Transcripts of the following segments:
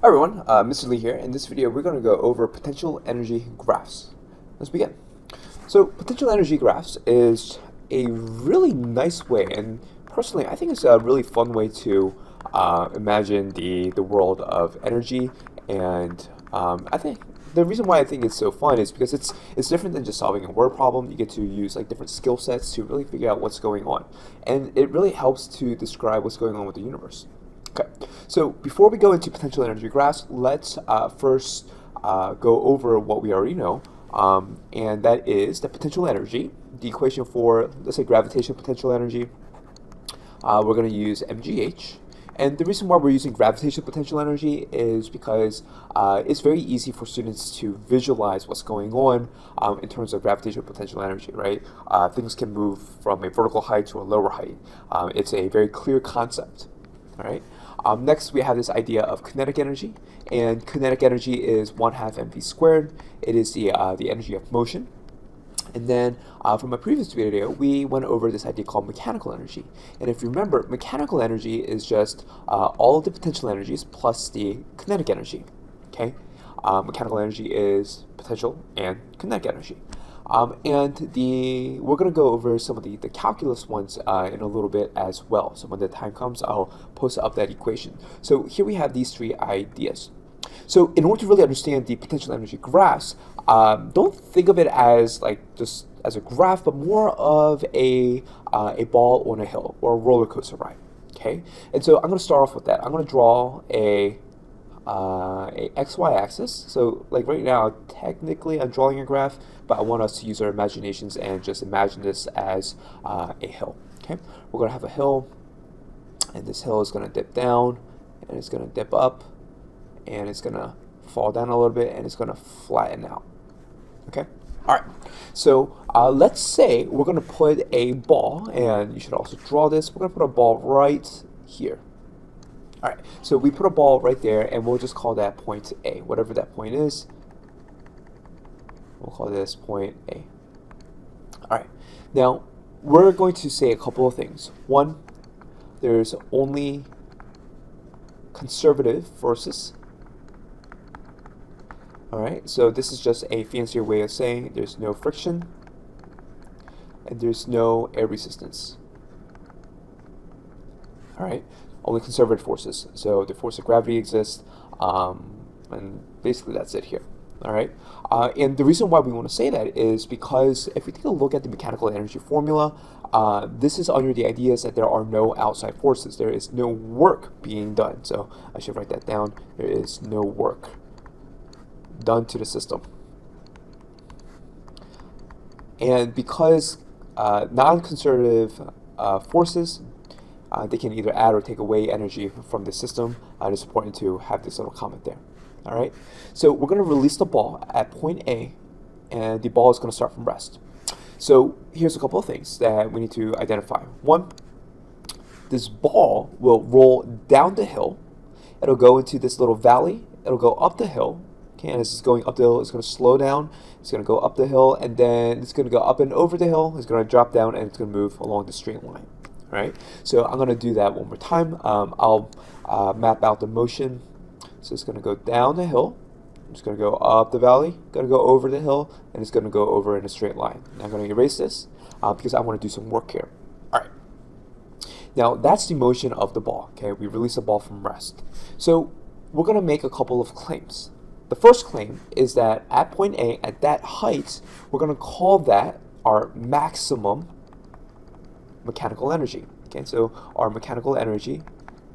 Hi everyone, Mr. Lee here. In this video, we're going to go over potential energy graphs. Let's begin. So, potential energy graphs is a really nice way, and personally, I think it's a really fun way to imagine the world of energy. And I think the reason why I think it's so fun is because it's different than just solving a word problem. You get to use like different skill sets to really figure out what's going on, and it really helps to describe what's going on with the universe. Okay, so before we go into potential energy graphs, let's first go over what we already know, and that is the potential energy. The equation for, let's say, gravitational potential energy, we're going to use mgh. And the reason why we're using gravitational potential energy is because it's very easy for students to visualize what's going on in terms of gravitational potential energy, right? Things can move from a vertical height to a lower height. It's a very clear concept, all right? Next, we have this idea of kinetic energy, and kinetic energy is 1/2 mv squared. It is the energy of motion. And then from a previous video, we went over this idea called mechanical energy. And if you remember, mechanical energy is just all of the potential energies plus the kinetic energy. Okay, mechanical energy is potential and kinetic energy. We're going to go over some of the calculus ones in a little bit as well. So when the time comes, I'll post up that equation. So here we have these three ideas. So in order to really understand the potential energy graphs, don't think of it as like just as a graph, but more of a ball on a hill or a roller coaster ride. Okay, and so I'm going to start off with that. I'm going to draw a xy axis. So like right now, technically I'm drawing a graph, but I want us to use our imaginations and just imagine this as a hill. Okay, we're going to have a hill, and this hill is going to dip down, and it's going to dip up, and it's going to fall down a little bit, and it's going to flatten out. Okay, all right. So let's say we're going to put a ball, and you should also draw this. We're going to put a ball right here. All right, so we put a ball right there, and we'll just call that point A, whatever that point is. We'll call this point A. All right, now we're going to say a couple of things. One, there's only conservative forces. All right, so this is just a fancier way of saying there's no friction and there's no air resistance. All right, only conservative forces. So the force of gravity exists, and basically that's it here. All right, and the reason why we want to say that is because if we take a look at the mechanical energy formula, this is under the ideas that there are no outside forces. There is no work being done. So I should write that down. There is no work done to the system. And because non-conservative forces, they can either add or take away energy from the system, it's important to have this little comment there. All right, so we're going to release the ball at point A, and the ball is going to start from rest. So here's a couple of things that we need to identify. One, this ball will roll down the hill. It'll go into this little valley. It'll go up the hill. Okay, and as it's going up the hill, it's going to slow down. It's going to go up the hill, and then it's going to go up and over the hill. It's going to drop down, and it's going to move along the straight line. All right, so I'm going to do that one more time. I'll map out the motion. So it's going to go down the hill, it's going to go up the valley, going to go over the hill, and it's going to go over in a straight line. Now I'm going to erase this because I want to do some work here. All right. Now that's the motion of the ball. Okay, we release the ball from rest. So we're going to make a couple of claims. The first claim is that at point A, at that height, we're going to call that our maximum mechanical energy. Okay, so our mechanical energy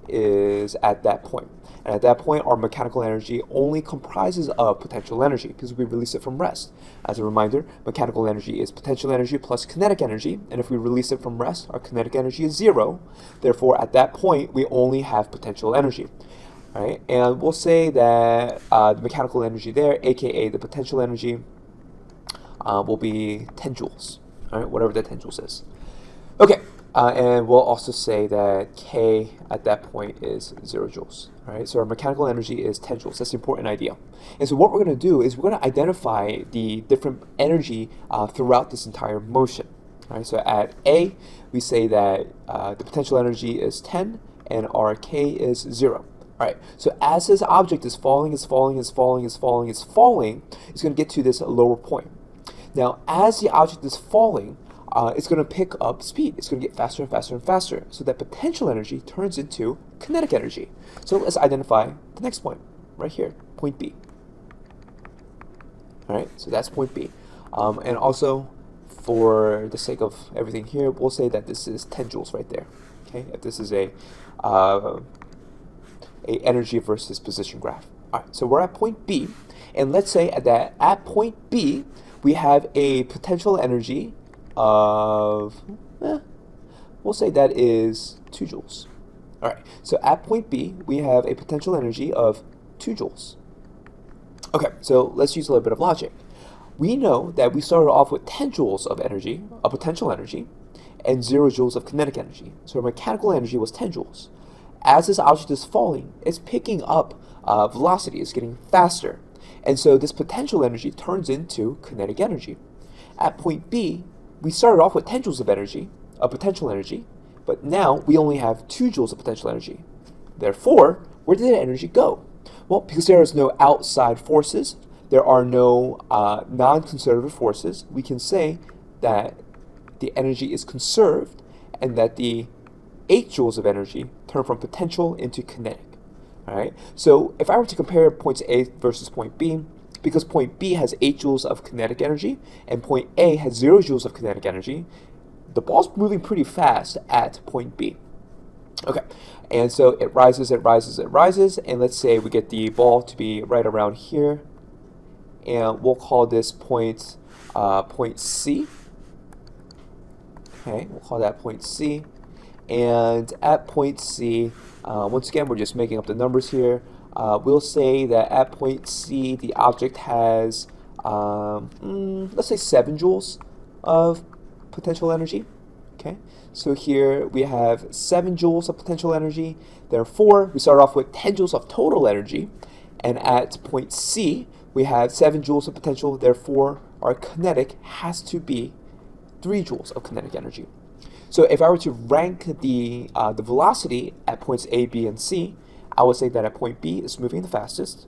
is at that point. And at that point, our mechanical energy only comprises of potential energy because we release it from rest. As a reminder, mechanical energy is potential energy plus kinetic energy, and if we release it from rest, our kinetic energy is 0. Therefore, at that point, we only have potential energy. All right, and we'll say that the mechanical energy there, aka the potential energy, will be 10 joules. All right, whatever that 10 joules is. Okay. And we'll also say that K at that point is 0 joules. All right, so our mechanical energy is 10 joules. That's the important idea. And so what we're going to do is we're going to identify the different energy throughout this entire motion. All right, so at A, we say that the potential energy is 10 and our K is 0. All right, so as this object is falling, it's going to get to this lower point. Now, as the object is falling, it's going to pick up speed. It's going to get faster and faster and faster. So that potential energy turns into kinetic energy. So let's identify the next point right here, point B. All right, so that's point B. And also, for the sake of everything here, we'll say that this is 10 joules right there. Okay, if this is a energy versus position graph. All right, so we're at point B, and let's say that at point B, we have a potential energy of, we'll say that is 2 joules. All right, so at point B, we have a potential energy of 2 joules. Okay, so let's use a little bit of logic. We know that we started off with 10 joules of energy, of potential energy, and 0 joules of kinetic energy. So our mechanical energy was 10 joules. As this object is falling, it's picking up velocity, it's getting faster. And so this potential energy turns into kinetic energy. At point B, we started off with 10 joules of energy, of potential energy, but now we only have 2 joules of potential energy. Therefore, where did that energy go? Well, because there is no outside forces, there are no non-conservative forces, we can say that the energy is conserved and that the 8 joules of energy turn from potential into kinetic. All right. So if I were to compare points A versus point B, because point B has 8 joules of kinetic energy and point A has 0 joules of kinetic energy, the ball's moving pretty fast at point B. Okay. And so it rises, and let's say we get the ball to be right around here, and we'll call this point point C. Okay, we'll call that point C. And at point C, once again, we're just making up the numbers here. We'll say that at point C, the object has, let's say 7 joules of potential energy. Okay, so here we have 7 joules of potential energy. Therefore, we start off with 10 joules of total energy. And at point C, we have 7 joules of potential. Therefore, our kinetic has to be 3 joules of kinetic energy. So if I were to rank the velocity at points A, B, and C, I would say that at point B is moving the fastest,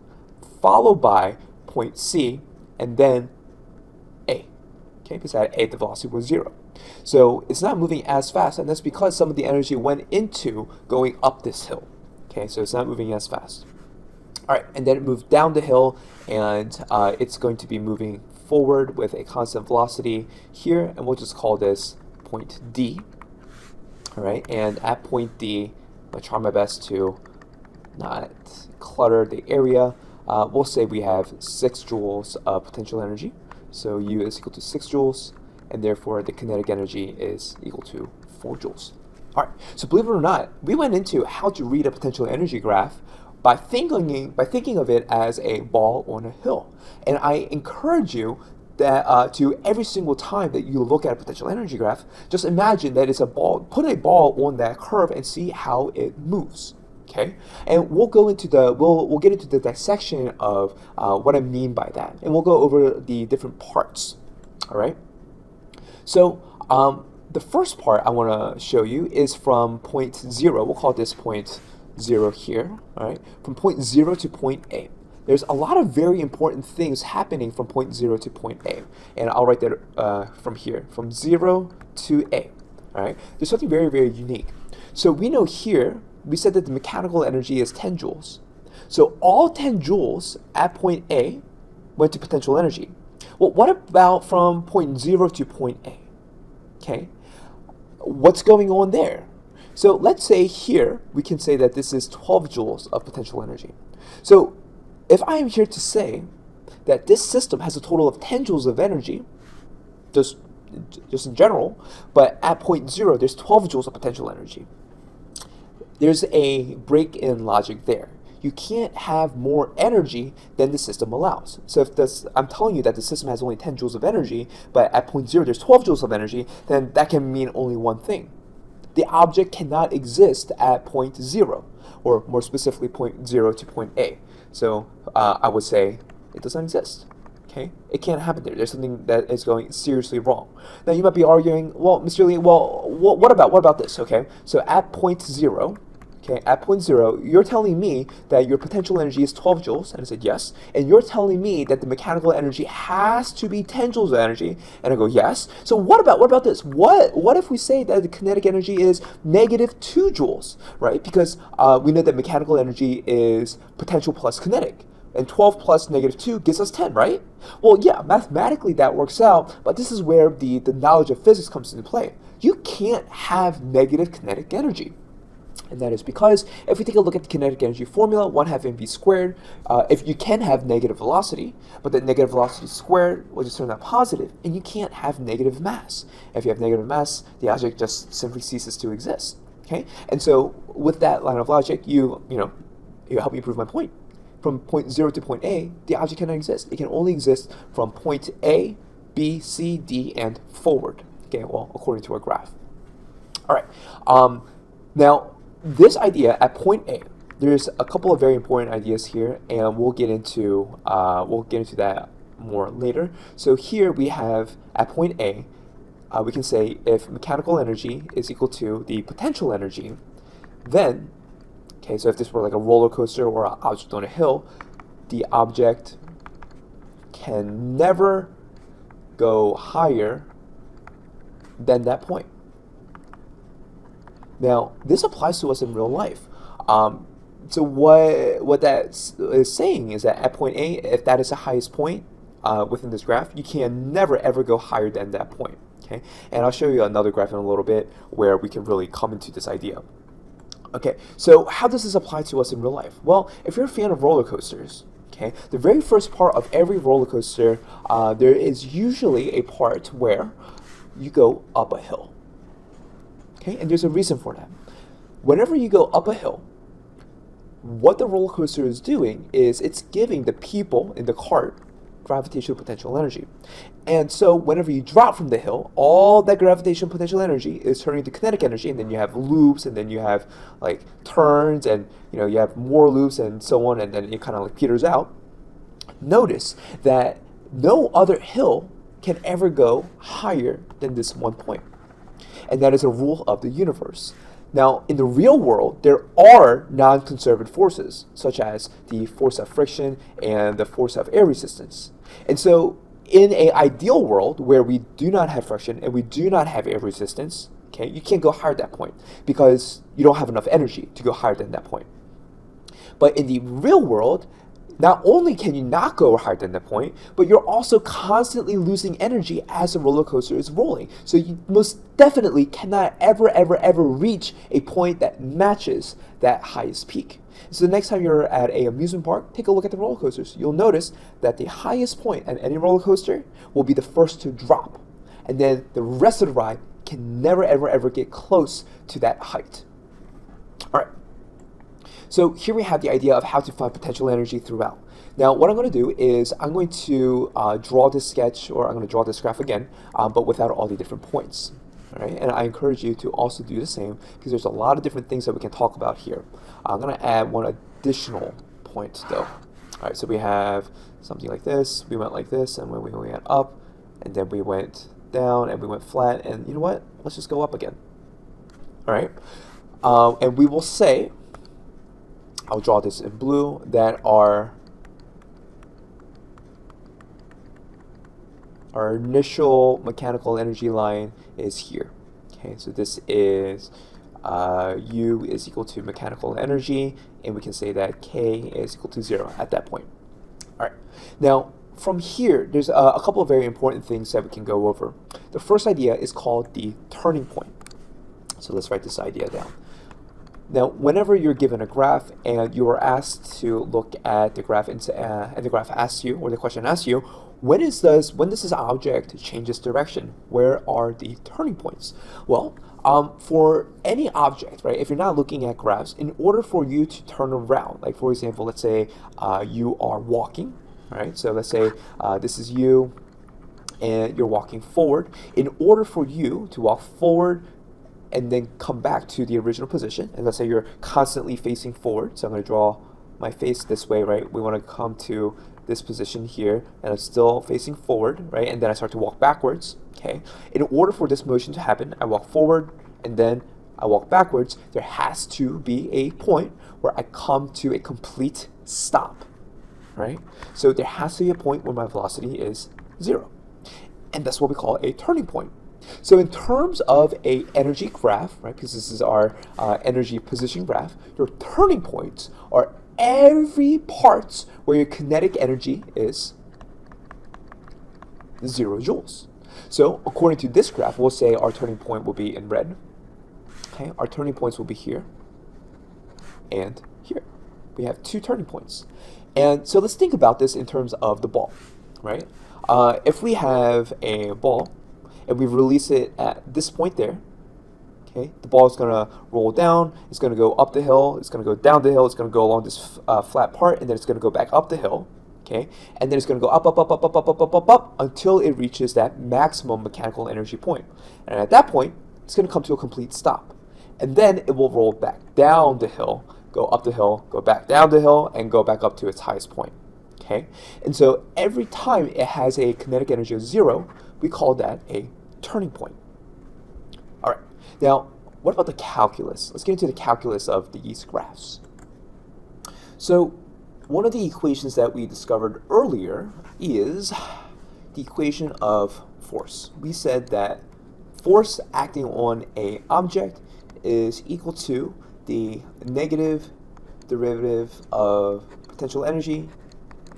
followed by point C, and then A. Okay, because at A the velocity was 0. So it's not moving as fast, and that's because some of the energy went into going up this hill. Okay, so it's not moving as fast. All right, and then it moved down the hill, and it's going to be moving forward with a constant velocity here, and we'll just call this point D. All right, and at point D, I'll try my best to not clutter the area. We'll say we have 6 joules of potential energy. So U is equal to 6 joules, and therefore the kinetic energy is equal to 4 joules. All right, so believe it or not, we went into how to read a potential energy graph by thinking of it as a ball on a hill. And I encourage you that to every single time that you look at a potential energy graph, just imagine that it's a ball, put a ball on that curve and see how it moves. Okay, and we'll go into we'll get into the dissection of what I mean by that, and we'll go over the different parts. All right. So the first part I want to show you is from point 0. We'll call this point 0 here. All right, from point 0 to point A. There's a lot of very important things happening from point 0 to point A, and I'll write that from here, from 0 to A. All right, there's something very, very unique. So we know here, we said that the mechanical energy is 10 joules. So all 10 joules at point A went to potential energy. Well, what about from point 0 to point A? Okay, what's going on there? So let's say here, we can say that this is 12 joules of potential energy. So if I am here to say that this system has a total of 10 joules of energy, just in general, but at point 0, there's 12 joules of potential energy. There's a break in logic there. You can't have more energy than the system allows. So if I'm telling you that the system has only 10 joules of energy, but at point 0 there's 12 joules of energy, then that can mean only one thing. The object cannot exist at point 0, or more specifically point 0 to point A. So I would say it doesn't exist. Okay, it can't happen there. There's something that is going seriously wrong. Now you might be arguing, well, Mr. Lee, well, what about this? Okay, so at point 0, Okay, at point 0, you're telling me that your potential energy is 12 joules, and I said yes. And you're telling me that the mechanical energy has to be 10 joules of energy, and I go yes. So what about this? What if we say that the kinetic energy is negative 2 joules, right? Because we know that mechanical energy is potential plus kinetic. And 12 plus negative 2 gives us 10, right? Well, yeah, mathematically that works out, but this is where the knowledge of physics comes into play. You can't have negative kinetic energy. And that is because if we take a look at the kinetic energy formula, 1/2 mv squared, if you can have negative velocity, but that negative velocity squared will just turn out positive, and you can't have negative mass. If you have negative mass, the object just simply ceases to exist. Okay, and so with that line of logic, you help me prove my point. From point 0 to point A, the object cannot exist. It can only exist from point A, B, C, D, and forward. Okay, well, according to our graph. All right. Now, this idea at point A, there's a couple of very important ideas here, and we'll get into that more later. So here we have at point A, we can say if mechanical energy is equal to the potential energy, then okay, so if this were like a roller coaster or an object on a hill, the object can never go higher than that point. Now, this applies to us in real life. So what that is saying is that at point A, if that is the highest point within this graph, you can never ever go higher than that point. Okay, and I'll show you another graph in a little bit where we can really come into this idea. Okay, so how does this apply to us in real life? Well, if you're a fan of roller coasters, okay, the very first part of every roller coaster, there is usually a part where you go up a hill. Okay, and there's a reason for that. Whenever you go up a hill, what the roller coaster is doing is it's giving the people in the cart gravitational potential energy. And so whenever you drop from the hill, all that gravitational potential energy is turning into kinetic energy, and then you have loops, and then you have like turns, and you have more loops and so on, and then it kind of like peters out. Notice that no other hill can ever go higher than this one point. And that is a rule of the universe. Now, in the real world, there are non-conservant forces, such as the force of friction and the force of air resistance. And so, in an ideal world where we do not have friction and we do not have air resistance, okay, you can't go higher at that point because you don't have enough energy to go higher than that point. But in the real world, not only can you not go higher than that point, but you're also constantly losing energy as the roller coaster is rolling. So you most definitely cannot ever reach a point that matches that highest peak. So the next time you're at an amusement park, take a look at the roller coasters. You'll notice that the highest point at any roller coaster will be the first to drop. And then the rest of the ride can never ever get close to that height. All right. So here we have the idea of how to find potential energy throughout. Now what I'm going to do is I'm going to draw this sketch, or I'm going to draw this graph again, but without all the different points. All right? And I encourage you to also do the same because there's a lot of different things that we can talk about here. I'm going to add one additional point though. All right, so we have something like this, we went like this, and when we went up, and then we went down, and we went flat, and you know what? Let's just go up again. All right? And we will say, I'll draw this in blue, that our initial mechanical energy line is here. Okay, so this is U is equal to mechanical energy, and we can say that K is equal to 0 at that point. All right, now from here, there's a couple of very important things that we can go over. The first idea is called the turning point. So let's write this idea down. Now, whenever you're given a graph and you are asked to look at the graph, and the graph asks you, or the question asks you, when does this object change its direction? Where are the turning points? Well, for any object, right, if you're not looking at graphs, in order for you to turn around, like for example, let's say you are walking, right? So let's say this is you, and you're walking forward. In order for you to walk forward and then come back to the original position, and let's say you're constantly facing forward, so I'm going to draw my face this way, right? We want to come to this position here, and I'm still facing forward, right? And then I start to walk backwards, okay? In order for this motion to happen, I walk forward, and then I walk backwards, there has to be a point where I come to a complete stop, right? So there has to be a point where my velocity is 0. And that's what we call a turning point. So in terms of a energy graph, right, because this is our energy position graph, your turning points are every parts where your kinetic energy is 0 joules. So according to this graph, we'll say our turning point will be in red. Okay, our turning points will be here and here. We have 2 turning points. And so let's think about this in terms of the ball, right? If we have a ball and we release it at this point there, okay, the ball is going to roll down, it's going to go up the hill, it's going to go down the hill, it's going to go along this flat part, and then it's going to go back up the hill, okay, and then it's going to go up, up, up, up, up, up, up, up, up, up, until it reaches that maximum mechanical energy point. And at that point, it's going to come to a complete stop. And then it will roll back down the hill, go up the hill, go back down the hill, and go back up to its highest point. Okay? And so every time it has a kinetic energy of 0, we call that a turning point. All right. Now, what about the calculus? Let's get into the calculus of these graphs. So one of the equations that we discovered earlier is the equation of force. We said that force acting on an object is equal to the negative derivative of potential energy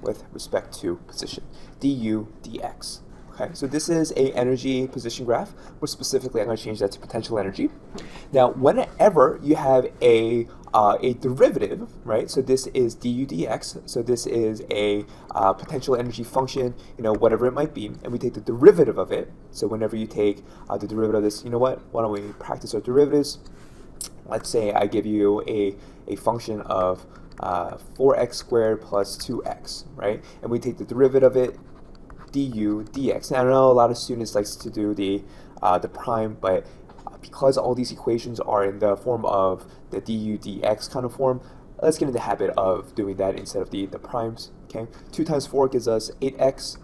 with respect to position, du dx. Okay, so this is a energy position graph, where specifically I'm going to change that to potential energy. Now, whenever you have a derivative, right? So this is du dx. So this is a potential energy function, whatever it might be, and we take the derivative of it. So whenever you take the derivative of this, you know what? Why don't we practice our derivatives? Let's say I give you a function of 4x squared plus 2x, right? And we take the derivative of it, du dx. Now, I know a lot of students like to do the prime, but because all these equations are in the form of the du dx kind of form, let's get in the habit of doing that instead of the primes. Okay, 2 times 4 gives us 8x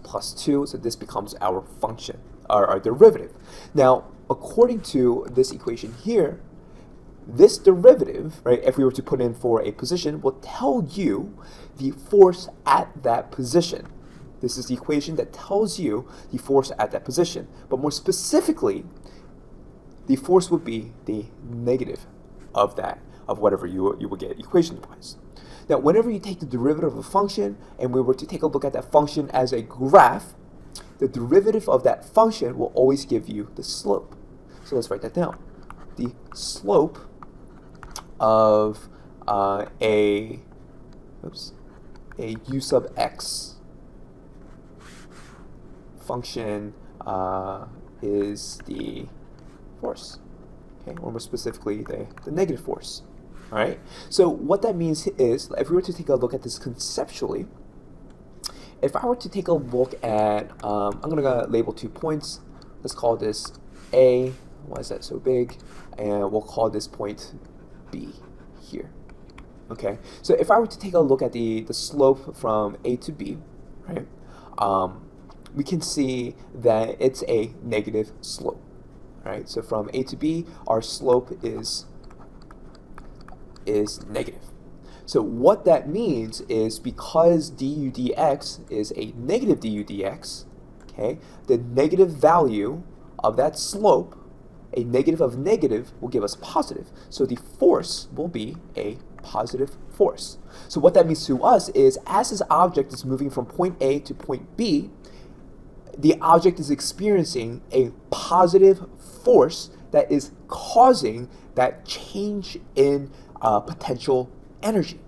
plus 2, so this becomes our function, our derivative. Now, according to this equation here, this derivative, right, if we were to put in for a position, will tell you the force at that position. This is the equation that tells you the force at that position. But more specifically, the force would be the negative of that, of whatever you would get equation-wise. Now, whenever you take the derivative of a function, and we were to take a look at that function as a graph, the derivative of that function will always give you the slope. So let's write that down. The slope of a u sub x function is the force, okay, or more specifically the negative force. All right, so what that means is, if we were to take a look at this conceptually, if I were to take a look at, I'm going to label 2 points. Let's call this A. Why is that so big? And we'll call this point B here. Okay, so if I were to take a look at the slope from A to B, right, we can see that it's a negative slope. Right, so from A to B, our slope is negative. So what that means is, because du dx is a negative du dx, okay, the negative value of that slope, a negative of negative, will give us positive. So the force will be a positive force. So what that means to us is, as this object is moving from point A to point B, the object is experiencing a positive force that is causing that change in potential energy.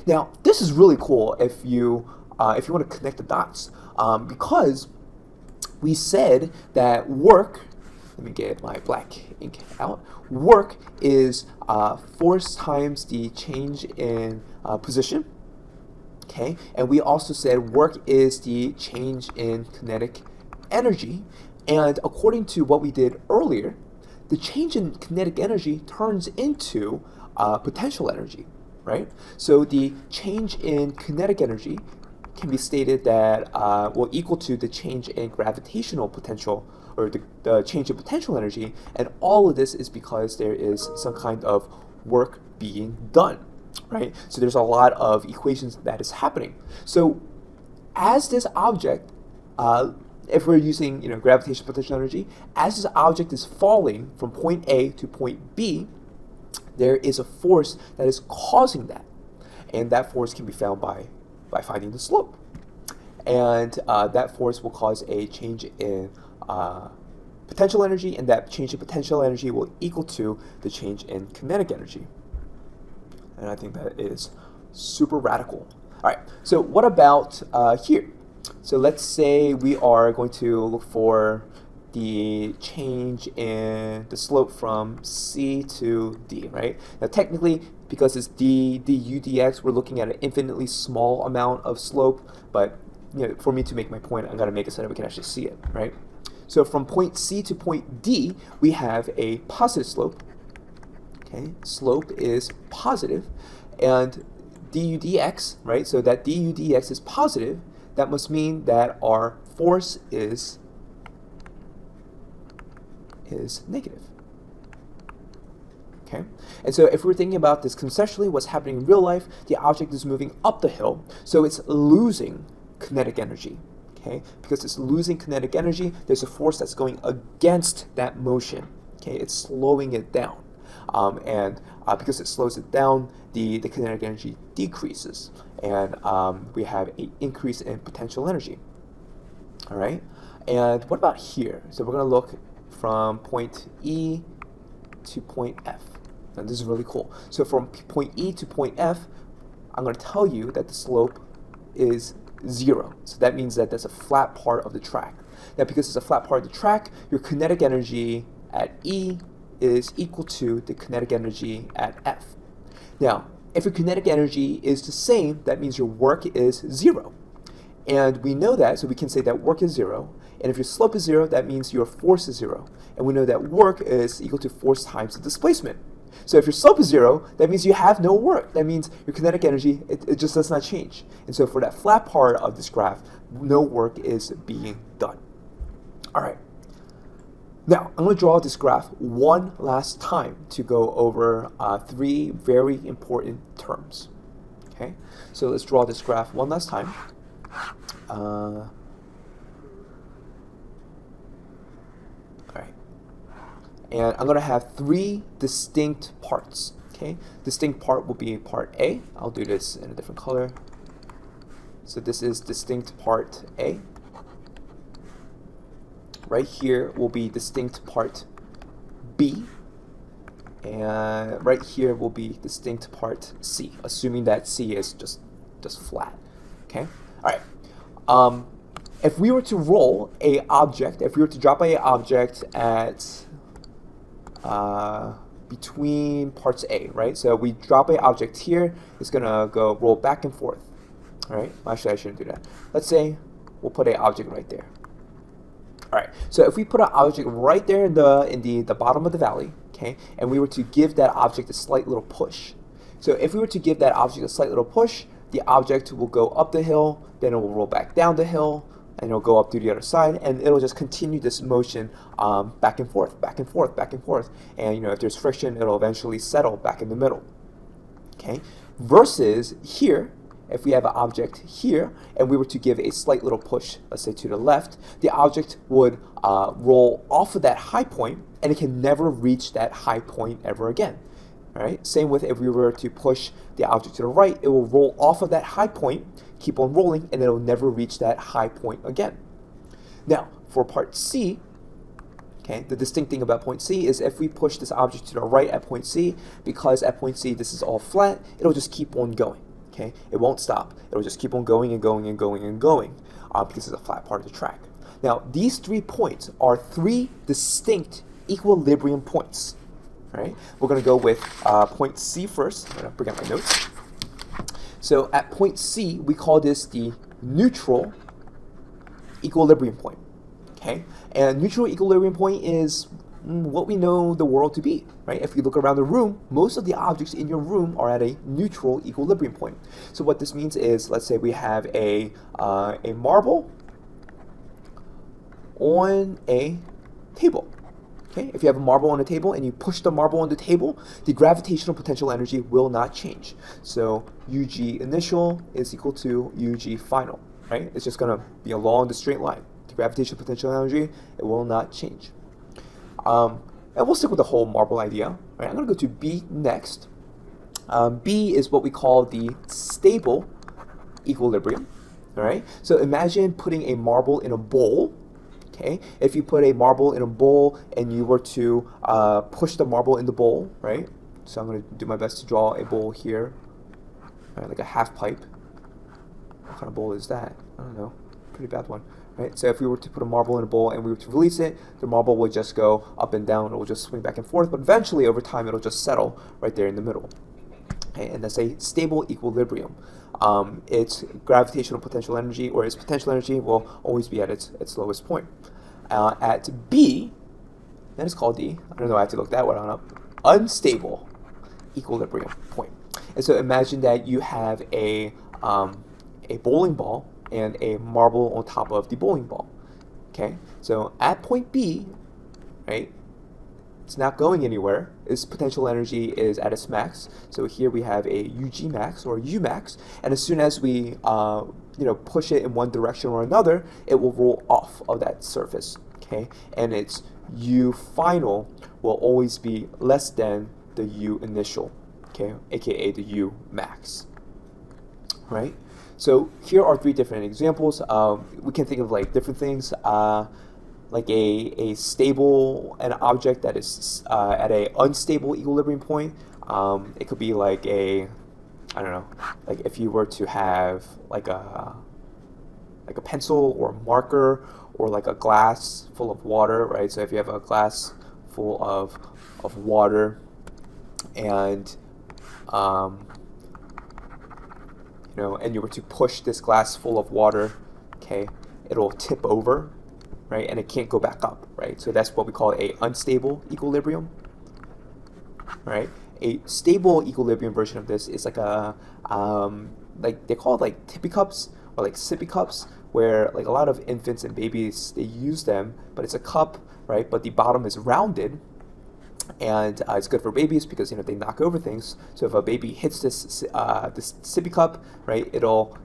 Now, this is really cool if you want to connect the dots, because we said that work, let me get my black ink out, work is force times the change in position, okay? And we also said work is the change in kinetic energy, and according to what we did earlier, the change in kinetic energy turns into potential energy, right? So the change in kinetic energy can be stated that will equal to the change in gravitational potential, or the change in potential energy, and all of this is because there is some kind of work being done, right? So there's a lot of equations that is happening. So as this object, if we're using gravitational potential energy, as this object is falling from point A to point B, there is a force that is causing that, and that force can be found by finding the slope, and that force will cause a change in potential energy, and that change in potential energy will equal to the change in kinetic energy. And I think that is super radical. All right, so what about here? So let's say we are going to look for the change in the slope from C to D, right? Now technically, because it's du dx, we're looking at an infinitely small amount of slope, but for me to make my point, I'm gonna make it so that we can actually see it, right? So from point C to point D, we have a positive slope. Okay, slope is positive, and du dx, right? So that du dx is positive. That must mean that our force is negative. Okay, and so if we're thinking about this conceptually, what's happening in real life, the object is moving up the hill, so it's losing kinetic energy. Okay, because it's losing kinetic energy, there's a force that's going against that motion. Okay, it's slowing it down, and because it slows it down, the kinetic energy decreases, and we have an increase in potential energy. All right, and what about here? So we're going to look from point E to point F. And this is really cool. So from point E to point F, I'm going to tell you that the slope is 0. So that means that that's a flat part of the track. Now because it's a flat part of the track, your kinetic energy at E is equal to the kinetic energy at F. Now, if your kinetic energy is the same, that means your work is 0. And we know that, so we can say that work is 0. And if your slope is 0, that means your force is 0. And we know that work is equal to force times the displacement. So if your slope is 0, that means you have no work. That means your kinetic energy, it just does not change. And so for that flat part of this graph, no work is being done. All right. Now, I'm going to draw this graph one last time to go over 3 very important terms. Okay, so let's draw this graph one last time. All right, and I'm going to have 3 distinct parts. Okay, distinct part will be part A. I'll do this in a different color. So this is distinct part A. Right here will be distinct part B, and right here will be distinct part C, assuming that C is just flat. Okay, all right. If we were to roll a object, if we were to drop a object at between parts A, right? So we drop a object here, it's gonna go roll back and forth. All right. Actually, I shouldn't do that. Let's say we'll put an object right there. All right, so if we put an object right there in the bottom of the valley, okay, and we were to give that object a slight little push. So if we were to give that object a slight little push, the object will go up the hill, then it will roll back down the hill, and it'll go up to the other side, and it'll just continue this motion back and forth, back and forth, back and forth. And if there's friction, it'll eventually settle back in the middle. Okay, versus here, if we have an object here and we were to give a slight little push, let's say to the left, the object would roll off of that high point, and it can never reach that high point ever again. All right? Same with if we were to push the object to the right, it will roll off of that high point, keep on rolling, and it will never reach that high point again. Now, for part C, okay, the distinct thing about point C is if we push this object to the right at point C, because at point C this is all flat, it'll just keep on going. Okay, it won't stop. It'll just keep on going and going and going and going because it's a flat part of the track. Now, these 3 points are 3 distinct equilibrium points. All right, we're going to go with point C first. I'm going to bring up my notes. So at point C, we call this the neutral equilibrium point. Okay, and neutral equilibrium point is what we know the world to be, right? If you look around the room, most of the objects in your room are at a neutral equilibrium point. So what this means is, let's say we have a marble on a table. Okay, if you have a marble on a table and you push the marble on the table, the gravitational potential energy will not change. So Ug initial is equal to Ug final, right? It's just going to be along the straight line. The gravitational potential energy, it will not change. And we'll stick with the whole marble idea. Right? I'm going to go to B next. B is what we call the stable equilibrium. All right. So imagine putting a marble in a bowl. Okay. If you put a marble in a bowl and you were to push the marble in the bowl, right? So I'm going to do my best to draw a bowl here, right? Like a half pipe. What kind of bowl is that? I don't know. Pretty bad one. Right? So if we were to put a marble in a bowl and we were to release it, the marble would just go up and down. It will just swing back and forth, but eventually over time it'll just settle right there in the middle. Okay? And that's a stable equilibrium. Its gravitational potential energy, or its potential energy, will always be at its lowest point. At B, that is called the, I don't know, I have to look that one up, unstable equilibrium point. And so imagine that you have a bowling ball and a marble on top of the bowling ball. Okay, so at point B, right, it's not going anywhere. Its potential energy is at its max. So here we have a Ug max or U max, and as soon as we push it in one direction or another, it will roll off of that surface. Okay, and its U final will always be less than the U initial. Okay, aka the U max. Right. So here are three different examples. We can think of like different things, like a stable, an object that is at a unstable equilibrium point. It could be like I don't know, like if you were to have like a pencil or a marker or like a glass full of water, right? So if you have a glass full of water and and you were to push this glass full of water, okay, it'll tip over, right, and it can't go back up, right? So that's what we call a unstable equilibrium, right? A stable equilibrium version of this is like a, like they call it like tippy cups or like sippy cups, where like a lot of infants and babies, they use them, but it's a cup, right? But the bottom is rounded. And it's good for babies because they knock over things. So if a baby hits this sippy cup, right, it'll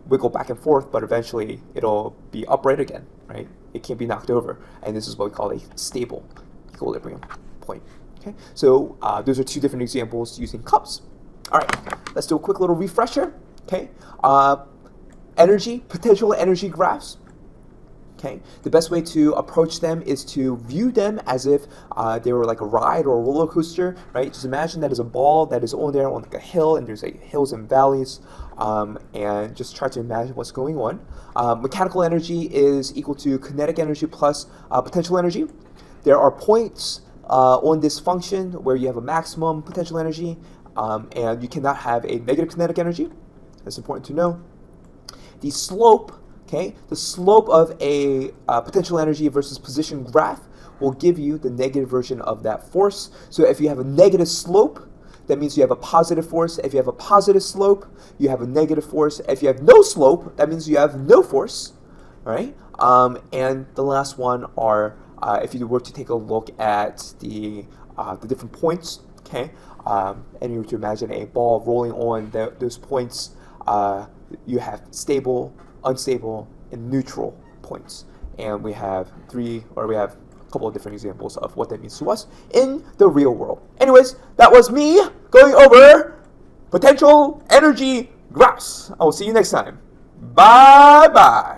wiggle back and forth, but eventually it'll be upright again, right? It can't be knocked over, and this is what we call a stable equilibrium point. Okay, so those are two different examples using cups. All right, let's do a quick little refresher. Okay, potential energy graphs. Okay, the best way to approach them is to view them as if they were like a ride or a roller coaster, right? Just imagine that as a ball that is on there on like a hill, and there's like hills and valleys, and just try to imagine what's going on. Mechanical energy is equal to kinetic energy plus potential energy. There are points on this function where you have a maximum potential energy, and you cannot have a negative kinetic energy. That's important to know. The slope. Okay, the slope of a potential energy versus position graph will give you the negative version of that force. So if you have a negative slope, that means you have a positive force. If you have a positive slope, you have a negative force. If you have no slope, that means you have no force, right? And the last one are, if you were to take a look at the different points, okay, and you were to imagine a ball rolling on those points, you have stable, unstable, and neutral points. And we have a couple of different examples of what that means to us in the real world. Anyways, that was me going over potential energy graphs. I will see you next time. Bye-bye.